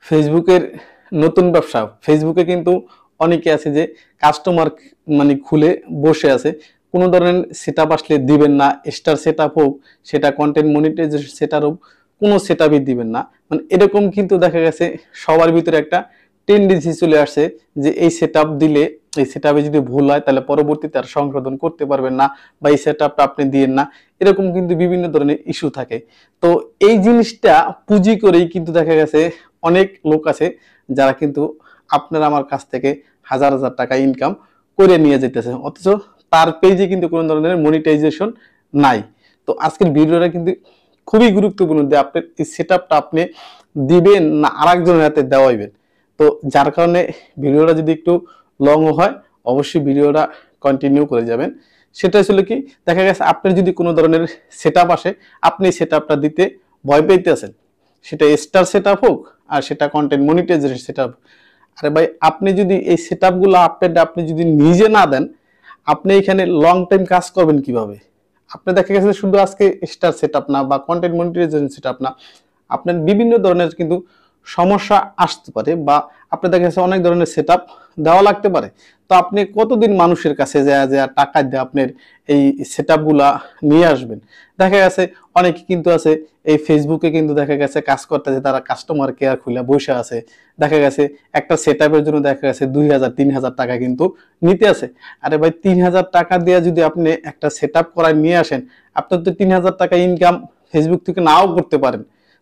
ফেসবুকের নতুন ব্যবসা। ফেসবুকে কিন্তু অনেকে আছে যে কাস্টমার খুলে বসে আছে। কোনো ধরনের সেটআপ আসলে দিবেন না। স্টার সেটআপ হোক, সেটা কন্টেন্ট মনিটাইজেশন সেটআপ হোক, কোনো সেটআপই দিবেন না। এরকম কিন্তু দেখা গেছে সবার ভিতরে একটা টেন্ডেন্সি চলে আসছে যে এই সেটআপ দিলে, এই সেটআপে যদি ভুল হয় তাহলে পরবর্তীতে আর সংশোধন করতে পারবেন না, বা এই সেটআপটা আপনি দিয়েন না। এরকম কিন্তু বিভিন্ন ধরনের ইস্যু থাকে। তো এই জিনিসটা পুঁজি করেই কিন্তু দেখা গেছে অনেক লোক আছে যারা কিন্তু আপনার আমার কাছ থেকে হাজার হাজার টাকা ইনকাম করে নিয়ে যেতেছে, অথচ তার পেজে কিন্তু কোনো ধরনের মনিটাইজেশন নাই। তো আজকের ভিডিওটা কিন্তু খুবই গুরুত্বপূর্ণ যে আপনার এই সেটআপটা আপনি দিবেন না আরেকজনের হাতে দেওয়াইবেন। তো যার কারণে ভিডিওটা যদি একটু লং হয়, অবশ্যই ভিডিওটা কন্টিনিউ করে যাবেন। সেটা আসলে কি, দেখা গেছে আপনার যদি কোনো ধরনের সেটআপ আসে, আপনি সেটআপটা দিতে ভয় পাইতেছেন, সেটা স্টার সেটআপ হোক আর সেটা কন্টেন্ট মনিটাইজেশন সেটআপ। আরে ভাই, আপনি যদি এই সেটআপগুলো আপনি যদি নিজে না দেন, আপনি এখানে লং টাইম কাজ করবেন কিভাবে? আপনি দেখা গেছে শুধু আজকে স্টার সেটআপ না বা কন্টেন্ট মনিটাইজেশন সেটআপ না, আপনার বিভিন্ন ধরনের কিন্তু সমস্যা আসতে পারে, বা আপনার দেখা গেছে অনেক ধরনের সেটআপ দেওয়া লাগতে পারে। তো আপনি কতদিন মানুষের কাছে যা টাকা দিয়ে আপনার এই সেটআপগুলা নিয়ে আসবেন? দেখা গেছে অনেকে কিন্তু আছে এই ফেসবুকে কিন্তু দেখা গেছে কাজ করতেছে, তারা কাস্টমার কেয়ার খুলে বসে আছে। দেখা গেছে একটা সেটআপের জন্য দেখা গেছে 2000-3000 টাকা কিন্তু নিতে আছে। আরে ভাই, 3000 টাকা দিয়ে যদি আপনি একটা সেটআপ করায় নিয়ে আসেন, আপনার তো 3000 টাকা ইনকাম ফেসবুক থেকে নাও করতে পারেন।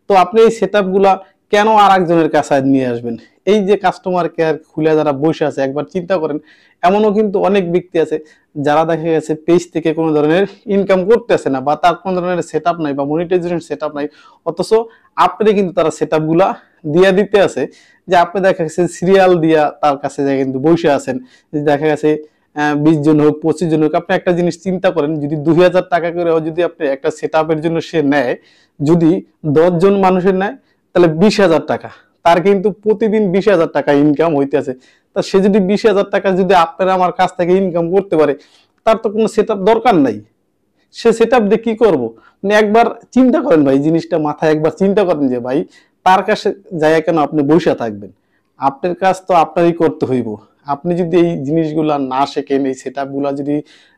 তো আপনি এই সেটআপগুলা কেন আরেকজনের কাছে নিয়ে আসবেন? এই যে কাস্টমার কেয়ার খুলে যারা বসে আছে, একবার চিন্তা করেন। এমনও কিন্তু অনেক ব্যক্তি আছে যারা দেখা গেছে পেজ থেকে কোনো ধরনের ইনকাম করতেছে না, বা তার কোনো ধরনের সেটআপ নাই বা মনিটাইজেশন সেটআপ নাই, অথচ আপনি কিন্তু তারা সেটআপগুলা দিয়া দিতে আছে। যে আপনি দেখা গেছে সিরিয়াল দিয়া তার কাছে যায় কিন্তু বসে আছেন। যে দেখা গেছে 20 জন হোক, 25 জন হোক, আপনি একটা জিনিস চিন্তা করেন, যদি 2000 টাকা করে যদি আপনি একটা সেটআপের জন্য সে নেয়, যদি 10 জন মানুষের নেয়, তাহলে 20,000 টাকা। তার কিন্তু প্রতিদিন 20,000 টাকা ইনকাম হইতেছে। তা সে যদি 20,000 টাকা যদি আপনার আমার কাছ থেকে ইনকাম করতে পারে, তার তো কোনো সেটআপ দরকার নাই। সে সেটআপ দিয়ে কি করব? একবার চিন্তা করেন ভাই, জিনিসটা মাথায় একবার চিন্তা করেন যে ভাই, তার কাছে যায় কেন আপনি বসে থাকবেন? আপনার কাজ তো আপনারই করতে হইব। আপনি যদি এই জিনিসগুলা না শেখেন, এই সেটআপগুলা যদি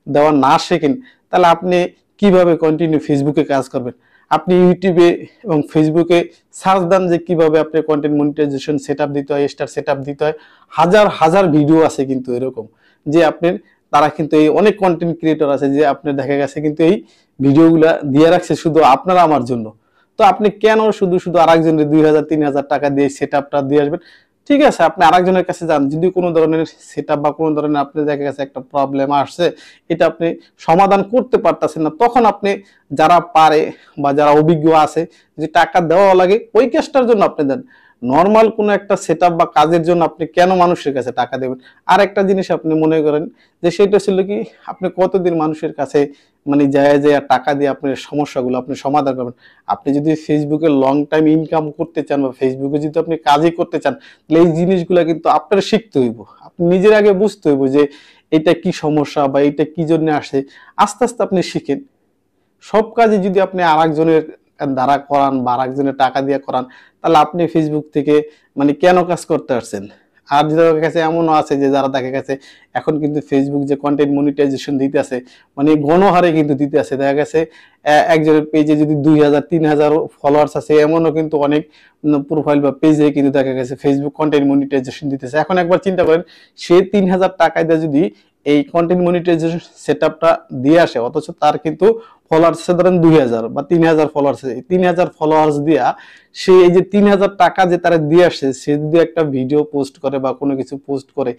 দেওয়া না শেখেন, তাহলে আপনি কিভাবে কন্টিনিউ ফেসবুকে কাজ করবেন? আপনি ইউটিউবে এবং ফেসবুকে সার্চ দেন যে কিভাবে আপনি কন্টেন্ট মনিটাইজেশন সেটআপ দিতে হয়, স্টার সেটআপ দিতে হয়। হাজার হাজার ভিডিও আছে কিন্তু এরকম, যে আপনার তারা কিন্তু এই অনেক কন্টেন্ট ক্রিয়েটর আছে যে আপনার দেখা গেছে কিন্তু এই ভিডিওগুলা দিয়ে রাখছে শুধু আপনার আমার জন্য। তো আপনি কেন শুধু শুধু আরেকজনের 2000-3000 টাকা দিয়ে সেটআপটা দিয়ে আসবেন? ঠিক আছে, আপনি আরেকজনের কাছে যান, যদি কোনো ধরনের সেটআপ বা কোনো ধরনের আপনার দেখা গেছে একটা প্রবলেম আসছে, এটা আপনি সমাধান করতে পারতেছেন না, তখন আপনি যারা পারে বা যারা অভিজ্ঞ আছে, যে টাকা দেওয়া লাগে ওই কাজটার জন্য আপনি দেন। নর্মাল কোনো একটা সেটআপ বা কাজের জন্য আপনি কেন মানুষের কাছে টাকা দেবেন? আর একটা জিনিস আপনি মনে করেন যে সেটা ছিল কি, আপনি কতদিন মানুষের কাছে যায় টাকা দিয়ে আপনার সমস্যাগুলো আপনি সমাধান করবেন? আপনি যদি ফেসবুকে লং টাইম ইনকাম করতে চান, বা ফেসবুকে যদি আপনি কাজই করতে চান, তাহলে এই জিনিসগুলা কিন্তু আপনার শিখতে হইব। আপনি নিজের আগে বুঝতে হইব যে এটা কি সমস্যা বা এটা কি জন্য আসে। আস্তে আস্তে আপনি শিখেন। সব কাজে যদি আপনি আরেকজনের দ্বারা করান বা আরেকজনের টাকা দিয়ে করান, তাহলে আপনি ফেসবুক থেকে কেন কাজ করতে আসছেন? আর যাদের কাছে এমনও আছে যে যারা দেখা গেছে এখন কিন্তু ফেসবুক যে কন্টেন্ট মনিটাইজেশন দিতে আছে, গণহারে কিন্তু দিতে আছে। দেখা গেছে একজনের পেজে যদি 2000-3000 ফলোয়ার্স আছে, এমনও কিন্তু অনেক প্রোফাইল বা পেজে কিন্তু দেখা গেছে ফেসবুক কন্টেন্ট মনিটাইজেশন দিতেছে। এখন একবার চিন্তা করেন, সে 3000 টাকা দিয়ে যদি এই কন্টেন্ট মনিটাইজেশন সেটআপটা দিয়ে আসে, অথচ তার কিন্তু ফলোয়ার্স ধরেন 2000 বা 3000 ফলোয়ার্স, 3000 ফলোয়ার্স দিয়া সে এই যে 3000 টাকা যে তারা দিয়ে আসে, সে যদি একটা ভিডিও পোস্ট করে বা কোনো কিছু পোস্ট করে,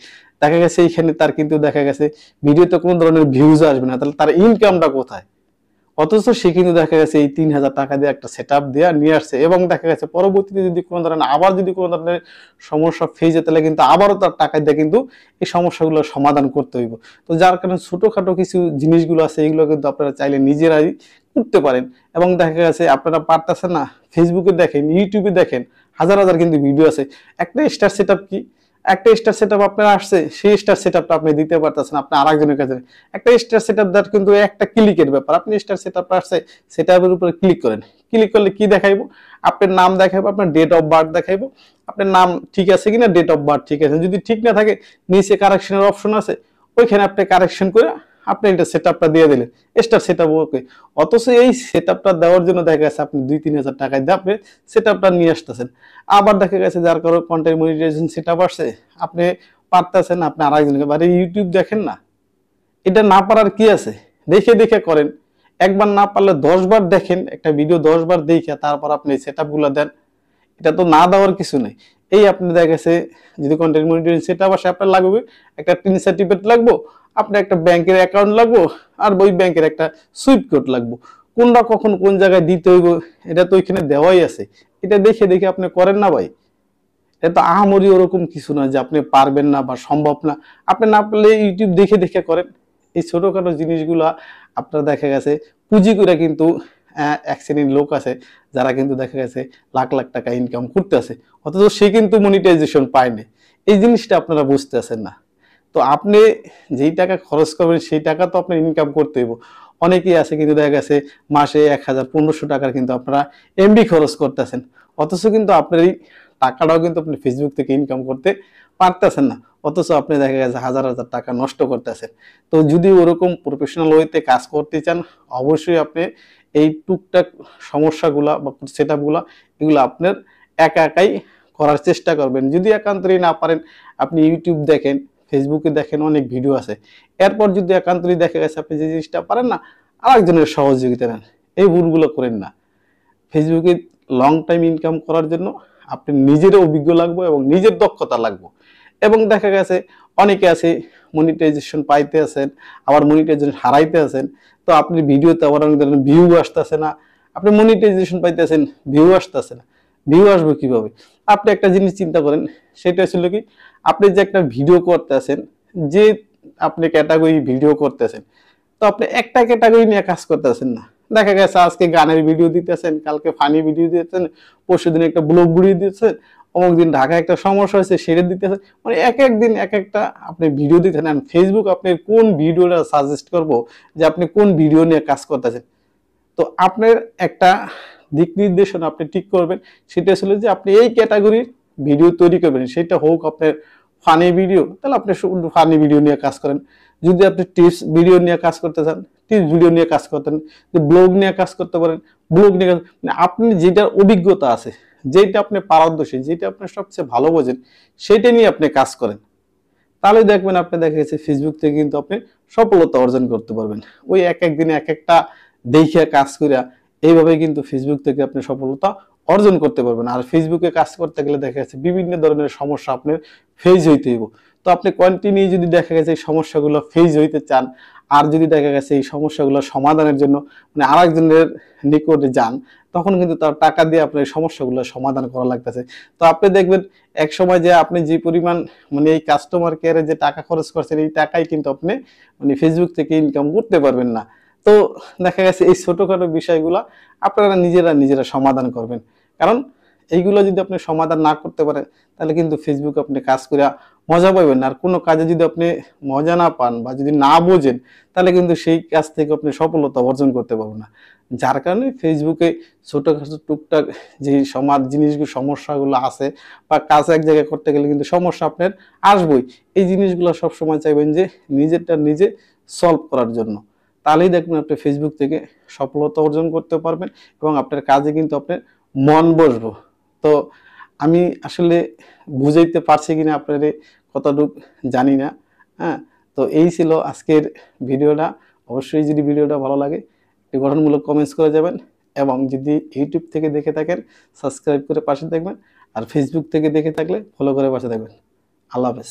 দেখা গেছে এইখানে তার কিন্তু দেখা গেছে ভিডিওতে কোনো ধরনের ভিউজ আসবে না, তাহলে তার ইনকামটা কোথায়? অথচ সে কিন্তু দেখা গেছে এই 3000 টাকা দিয়ে একটা সেটআপ দিয়ে নিয়ে আসছে, এবং দেখা গেছে পরবর্তীতে যদি কোনো ধরনের আবার যদি কোনো ধরনের সমস্যা ফেস হয়, তাহলে কিন্তু আবারও তার টাকা দিয়ে কিন্তু এই সমস্যাগুলো সমাধান করতে হইব। তো যার কারণে ছোটখাটো কিছু জিনিসগুলো আছে, এগুলো কিন্তু আপনারা চাইলে নিজেরাই করতে পারেন। এবং দেখা গেছে আপনারা পারতেছেন না, ফেসবুকে দেখেন, ইউটিউবে দেখেন, হাজার হাজার কিন্তু ভিডিও আছে। একটা স্টার সেটআপ কি, একটা স্টার সেটআপ আপনার আসছে, সেই স্টার সেটআপটা আপনি দিতে পারতেছেন আপনি আরেকজনের কাছে। একটা স্টার সেটআপ দেওয়ার কিন্তু একটা ক্লিকের ব্যাপার। আপনি স্টার সেটআপটা আসছে, সেটআপের উপরে ক্লিক করেন। ক্লিক করলে কি দেখাইবো? আপনার নাম দেখাইবো, আপনার ডেট অফ বার্থ দেখাইবো, আপনার নাম ঠিক আছে কিনা, ডেট অফ বার্থ ঠিক আছে। যদি ঠিক না থাকে নিচে কারেকশনের অপশন আছে, ওইখানে আপনি কারেকশন করে আপনি এটা সেটআপটা দিয়ে দিলেন, স্টার সেটআপ ওকে। অথচ এই সেটআপটা দেওয়ার জন্য দেখা গেছে আপনি 2-3 হাজার টাকা দিয়ে আপনি সেটআপটা নিয়ে আসতেছেন। আবার দেখা গেছে যার কারো কন্টেন্ট মনিটাইজেশন সেটআপ আসছে, আপনি পারতেছেন, আপনি আরেকজনকে বারে ইউটিউব দেখেন না, এটা না পারার কি আছে? দেখে দেখে করেন। একবার না পারলে 10 বার দেখেন, একটা ভিডিও 10 বার দেখে তারপর আপনি সেটআপ গুলো দেন। এটা তো না দেওয়ার কিছু নেই। এই আপনি দেখা গেছে যদি কন্টেন্ট মনিটরিং সেটআপ আসে, আপনার লাগবে একটা টিন সার্টিফিকেট লাগবে, আপনার একটা ব্যাংকের অ্যাকাউন্ট লাগবে, আর ওই ব্যাংকের একটা সুইফট কোড লাগবে। কোনটা কখন কোন জায়গায় দিতে হইব এটা তো ওইখানে দেওয়াই আছে। এটা দেখে দেখে আপনি করেন না ভাই। এটা তো আহামরি ওরকম কিছু না যে আপনি পারবেন না বা সম্ভব না। আপনি না পারলে ইউটিউব দেখে দেখে করেন। এই ছোটখাটো জিনিসগুলা আপনার দেখা গেছে পুঁজি করে কিন্তু এক শ্রেণীর লোক আছে যারা কিন্তু দেখা গেছে লাখ লাখ টাকা ইনকাম করতেছে, অথচ সে কিন্তু মনিটাইজেশন পায়নি। এই জিনিসটা আপনারা বুঝতেছেন না। তো আপনি যেই টাকা খরচ করবেন সেই টাকা তো আপনার ইনকাম করতে হইব। অনেকেই আছে কিন্তু দেখা গেছে মাসে 1000-1500 টাকার কিন্তু আপনারা এমবি খরচ করতেছেন, অথচ কিন্তু আপনার এই টাকাটাও কিন্তু আপনি ফেসবুক থেকে ইনকাম করতে পারতেছেন না, অথচ আপনি দেখা গেছে হাজার হাজার টাকা নষ্ট করতেছেন। তো যদি ওরকম প্রফেশনাল ওয়েতে কাজ করতে চান, অবশ্যই আপনি এই টুকটাক সমস্যাগুলা বা সেটআপগুলা এগুলো আপনার একা একাই করার চেষ্টা করবেন। যদি একান্তই না পারেন, আপনি ইউটিউব দেখেন, ফেসবুকে দেখেন, অনেক ভিডিও আছে। এরপর যদি একান্তই দেখা গেছে আপনি যে জিনিসটা পারেন না, আরেকজনের সহযোগিতা নেন। এই ভুলগুলো করেন না। ফেসবুকে লং টাইম ইনকাম করার জন্য আপনি নিজের অভিজ্ঞ লাগবে এবং নিজের দক্ষতা লাগবে। এবং দেখা গেছে অনেকে আছে মনিটাইজেশন পাইতে আছেন, আবার মনিটাইজেশন হারাইতে আছেন। তো আপনি ভিডিওতে আবার অনেক ধরনের ভিউ আসতেছে না, আপনি মনিটাইজেশন পাইতেছেন, ভিউ আসতেছে না। ভিউ আসবে কিভাবে? আপনি একটা জিনিস চিন্তা করেন, সেটা ছিল কি, আপনি যে একটা ভিডিও করতেছেন, যে আপনি ক্যাটাগরি ভিডিও করতেছেন, তো আপনি একটা ক্যাটাগরি নিয়ে কাজ করতেছেন না। দেখা গেছে আজকে গানের ভিডিও দিতেছেন, কালকে ফানি ভিডিও দিতেছেন, পরশুদিন একটা ব্লগ ভিডিও দিতেছেন, অমুক দিন ঢাকায় একটা সমস্যা হয়েছে সেটা দিতেছেন। মানে এক এক দিন এক একটা আপনি ভিডিও দিতেছেন। আর ফেসবুক আপনি কোন ভিডিওটা সাজেস্ট করবো যে আপনি কোন ভিডিও নিয়ে কাজ করতেছেন? তো আপনার একটা দিক নির্দেশনা আপনি ঠিক করবেন, সেটা আসলে যে আপনি এই ক্যাটাগরির ভিডিও তৈরি করবেন। সেটা হোক আপনার ফানি ভিডিও, তাহলে আপনি শুধু ফানি ভিডিও নিয়ে কাজ করেন। যদি আপনি টিপস ভিডিও নিয়ে কাজ করতে চান, টিপস ভিডিও নিয়ে কাজ করতেন। যে ব্লগ নিয়ে কাজ করতে পারেন, ব্লগ নিয়ে মানে আপনি যেটার অভিজ্ঞতা আছে, যেটা আপনি পারদর্শী, যেটা আপনি সবচেয়ে ভালো বোঝেন, সেটা নিয়ে আপনি কাজ করেন। তাহলে দেখবেন আপনি দেখা গেছে ফেসবুক থেকে কিন্তু আপনি সফলতা অর্জন করতে পারবেন। ওই এক এক দিনে এক একটা দেখিয়া কাজ করিয়া এইভাবে কিন্তু ফেসবুক থেকে আপনি সফলতা অর্জন করতে পারবেন। আর ফেসবুকে কাজ করতে গেলে দেখা যাচ্ছে বিভিন্ন ধরনের সমস্যা আপনার ফেস হইতে হইব। তো আপনি কন্টিনিউ যদি দেখা গেছে এই সমস্যাগুলো ফেস হইতে চান, আর যদি দেখা গেছে এই সমস্যাগুলো সমাধানের জন্য মানে আরেকজনের নিকটে যান, তখন কিন্তু তার টাকা দিয়ে আপনার এই সমস্যাগুলো সমাধান করা লাগতেছে। তো আপনি দেখবেন এক সময় যে আপনি যে পরিমাণ মানে এই কাস্টমার কেয়ারে যে টাকা খরচ করছেন, এই টাকাই কিন্তু আপনি মানে ফেসবুক থেকে ইনকাম করতে পারবেন না। তো দেখা গেছে এই ছোটখাটো বিষয়গুলা আপনারা নিজেরা সমাধান করবেন। কারণ এইগুলো যদি আপনি সমাধান না করতে পারেন, তাহলে কিন্তু ফেসবুক আপনি কাজ করে মজা পাবেন না। আর কোনো কাজে যদি আপনি মজা না পান বা যদি না বোঝেন, তাহলে কিন্তু সেই কাজ থেকে আপনি সফলতা অর্জন করতে পারবেন না। যার কারণে ফেসবুকে ছোটখাটো টুকটাক যে জিনিসগুলো সমস্যাগুলো আছে বা কাজ এক জায়গায় করতে গেলে কিন্তু সমস্যা আপনার আসবেই। এই জিনিসগুলো সবসময় চাইবেন যে নিজেরটা নিজে সলভ করার জন্য। তাহলেই দেখবেন আপনি ফেসবুক থেকে সফলতা অর্জন করতে পারবেন এবং আপনার কাজে কিন্তু আপনার মন বসবো। তো আমি আসলে বুঝাইতে পারছি কিনা আপনারে কতটুকু জানি না। হ্যাঁ, তো এই ছিল আজকের ভিডিওটা। অবশ্যই যদি ভিডিওটা ভালো লাগে একটি গঠনমূলক কমেন্টস করে যাবেন, এবং যদি ইউটিউব থেকে দেখে থাকেন সাবস্ক্রাইব করে পাশে থাকবেন, আর ফেসবুক থেকে দেখে থাকলে ফলো করে পাশে থাকবেন। আল্লাহ হাফেজ।